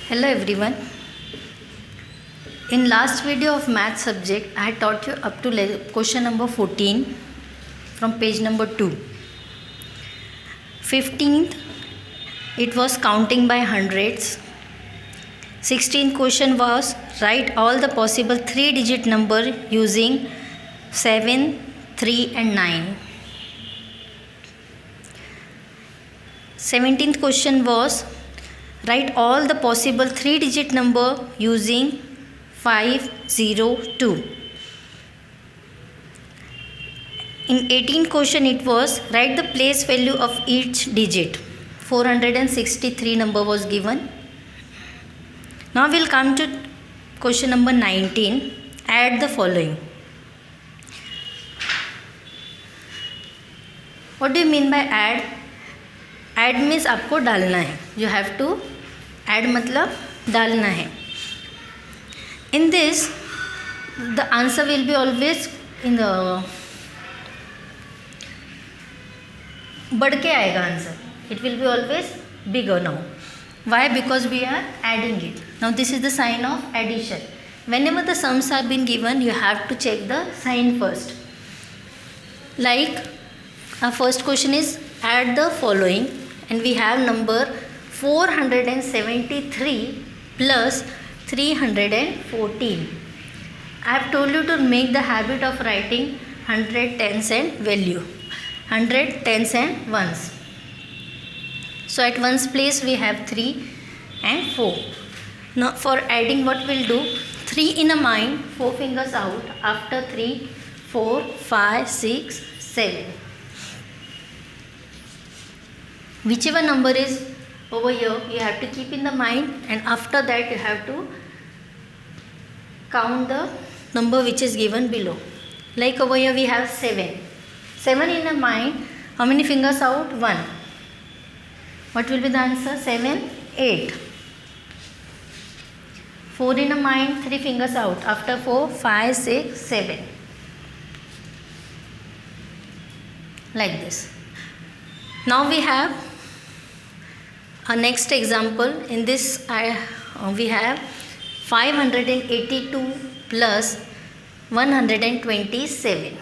Hello everyone. In last video of math subject, I taught you up to question number 14 from page number 2. 15th, it was counting by hundreds. 16th question was write all the possible 3-digit number using 7, 3 and 9. 17th question was write all the possible 3-digit number using 502. In 18th question it was write the place value of each digit. 463 number was given. Now we'll come to question number 19. Add the following. What do you mean by add? Add means आपको डालना है. You have to add मतलब डालना है. In this, the answer will be always in the बढ़ के आएगा answer. It will be always bigger now. Why? Because we are adding it. Now this is the sign of addition. Whenever the sums are been given, you have to check the sign first. Like our first question is add the following, and we have number 473 plus 314. I have told you to make the habit of writing 100 tens and value. 100 tens and ones. So at ones place we have 3 and 4. Now for adding what we'll do, 3 in a mind, 4 fingers out. After 3, 4, 5, 6, 7. Whichever number is over here, you have to keep in the mind, and after that you have to count the number which is given below. Like over here we have 7. 7 in the mind, how many fingers out? 1. What will be the answer? 7, 8. 4 in the mind, 3 fingers out. After 4, 5, 6, 7. Like this. Now we have a next example. In this we have 582 plus 127.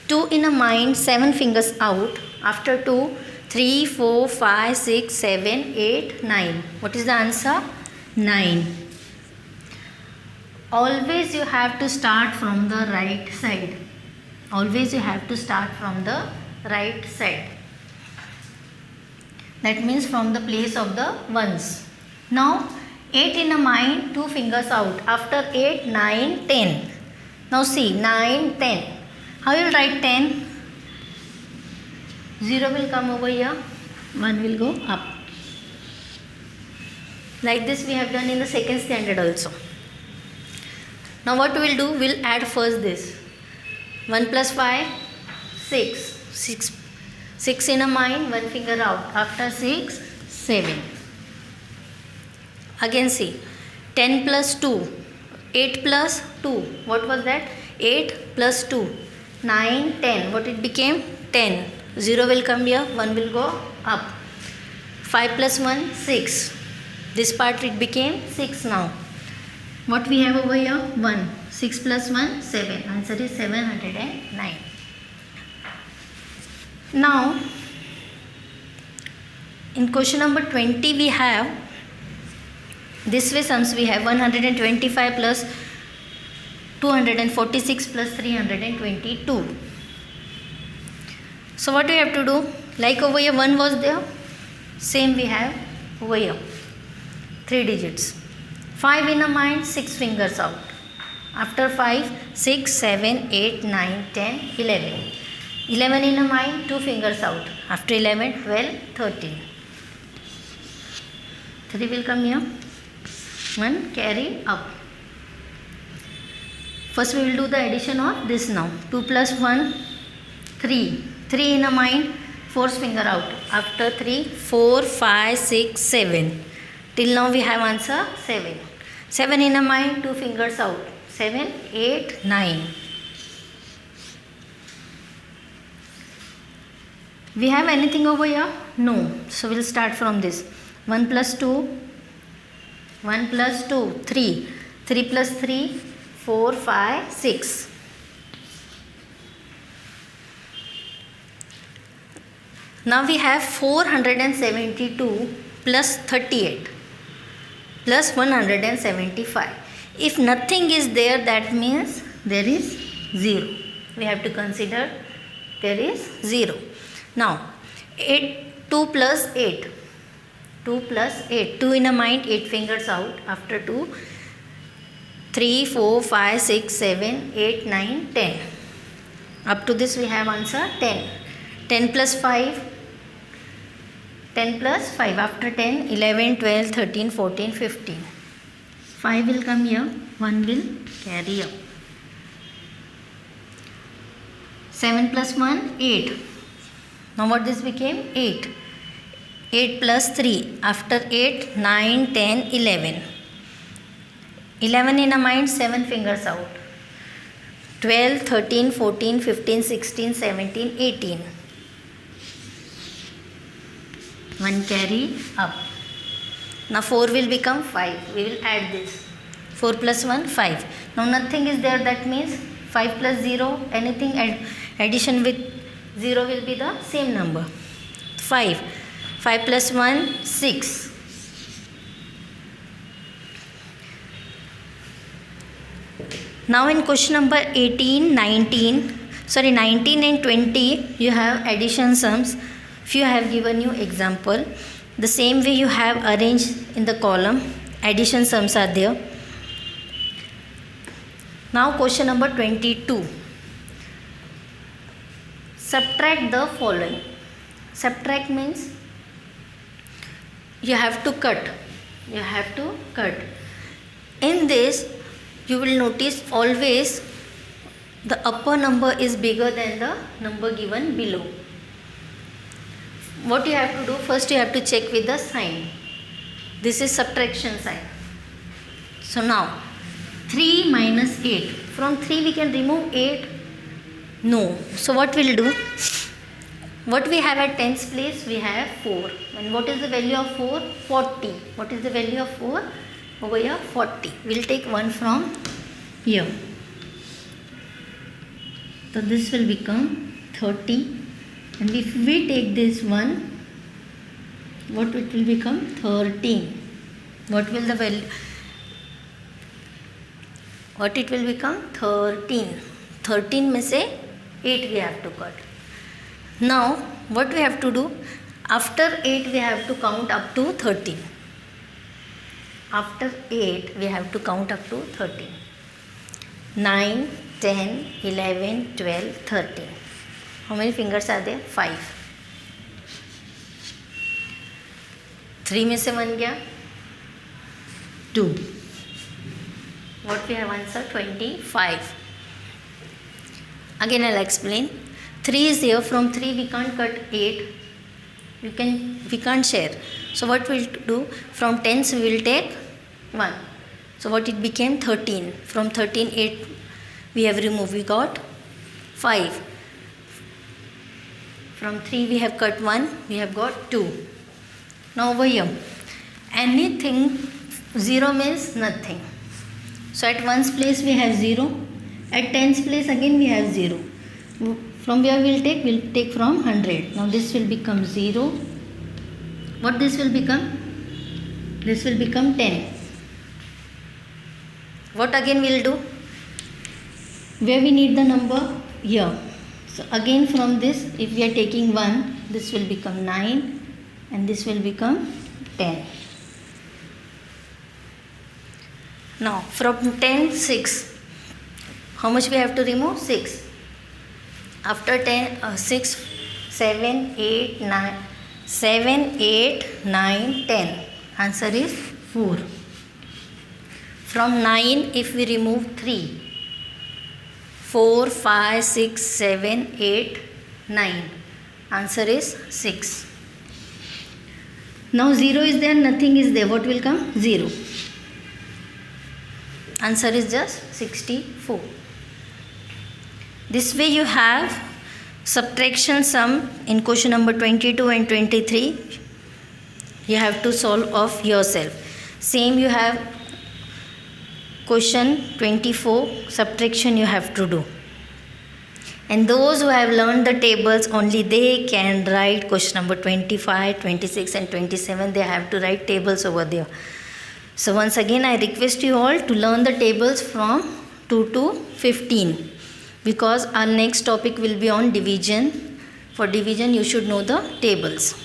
2 in a mind, 7 fingers out. After 2, 3, 4, 5, 6, 7, 8, 9. What is the answer? 9. Always you have to start from the right side. Always you have to start from the right side. That means from the place of the ones. Now 8 in a mind, 2 fingers out. After 8, 9, 10. Now see, 9, 10. How you will write 10? 0 will come over here. 1 will go up. Like this we have done in the second standard also. Now what we will do? We will add first this. 1 plus 5, 6. 6 in a mind, 1 finger out. After 6, 7. Again see, 10 plus 2, 8 plus 2. What was that? 8 plus 2, 9, 10. What it became? 10. 0 will come here, 1 will go up. 5 plus 1, 6. This part it became 6 now. What we have over here? 1. 6 plus 1, 7. Answer is 709. Now, in question number 20 we have this way sums. We have 125 plus 246 plus 322. So what do we have to do? Like over here 1 was there, same we have over here. 3 digits. 5 in a mind, 6 fingers out. After 5, 6, 7, 8, 9, 10, 11. 11 in a mind, 2 fingers out. After 11, 12, 13. 3 will come here. 1 carry up. First we will do the addition of this now. 2 plus 1, 3. 3 in a mind, 4 finger out. After 3, 4, 5, 6, 7. Till now we have answer 7. 7 in a mind, 2 fingers out. 7, 8, 9. We have anything over here? No. So we'll start from this. 1 plus 2, 1 plus 2, 3. 3 plus 3, 4, 5, 6. Now we have 472 plus 38 plus 175. If nothing is there, that means there is 0. We have to consider there is 0. Now 2 plus 8. 2 plus 8. 2 in a mind, 8 fingers out. After 2, 3, 4, 5, 6, 7, 8, 9, 10. Up to this we have answer 10. 10 plus 5. 10 plus 5. After 10, 11, 12, 13, 14, 15. 5 will come here. 1 will carry up. 7 plus 1, 8. Now what this became? 8. 8 plus 3. After 8, 9, 10, 11. 11 in a mind, 7 fingers out. 12, 13, 14, 15, 16, 17, 18. 1 carry up. Now 4 will become 5. We will add this. 4 plus 1, 5. Now nothing is there, that means 5 plus 0, anything addition with 0 will be the same number. 5. 5 plus 1, 6. Now in question number 19 and 20, you have addition sums. Few have given you example. The same way you have arranged in the column. Addition sums are there. Now question number 22. Subtract the following. Subtract means you have to cut. You have to cut. In this, you will notice always the upper number is bigger than the number given below. What you have to do? First you have to check with the sign. This is subtraction sign. So now 3 minus 8. From 3 we can remove 8. No. So what we'll do? What we have at tens place? We have 4. And what is the value of 4? 40. What is the value of 4? Over here 40. We'll take 1 from here. So this will become 30. And if we take this 1, what it will become? 13. What will the value? What it will become? 13. 13 में से 8 we have to cut. Now what we have to do? After 8 we have to count up to 13. After 8 we have to count up to 13. 9, 10, 11, 12, 13. How many fingers are there? 5. 3 में से 1 गया 2. What we have answer? 25. Again I'll explain. 3 is here. From 3 we can't cut 8. We can't share. So what we'll do? From tens we will take 1. So what it became? 13. From 13, 8 we have removed. We got 5. From 3 we have cut 1. We have got 2. Now over here, anything 0 means nothing. So at 1's place we have 0. At 10's place again we have 0. From where we'll take? We'll take from 100. Now this will become 0. What this will become? This will become 10. What again we'll do? Where we need the number? Here. So again from this, if we are taking 1, this will become 9 and this will become 10. Now from 10, 6. How much we have to remove? 6. After 10, 6, 7, 8, 9. 7, 8, 9, 10. Answer is 4. From 9, if we remove 3. 4, 5, 6, 7, 8, 9. Answer is 6. Now 0 is there, nothing is there. What will come? 0. Answer is just 64. This way you have subtraction sum in question number 22 and 23. You have to solve of yourself. Same you have question 24, subtraction you have to do. And those who have learned the tables, only they can write question number 25, 26 and 27. They have to write tables over there. So once again I request you all to learn the tables from 2 to 15, because our next topic will be on division. For division you should know the tables.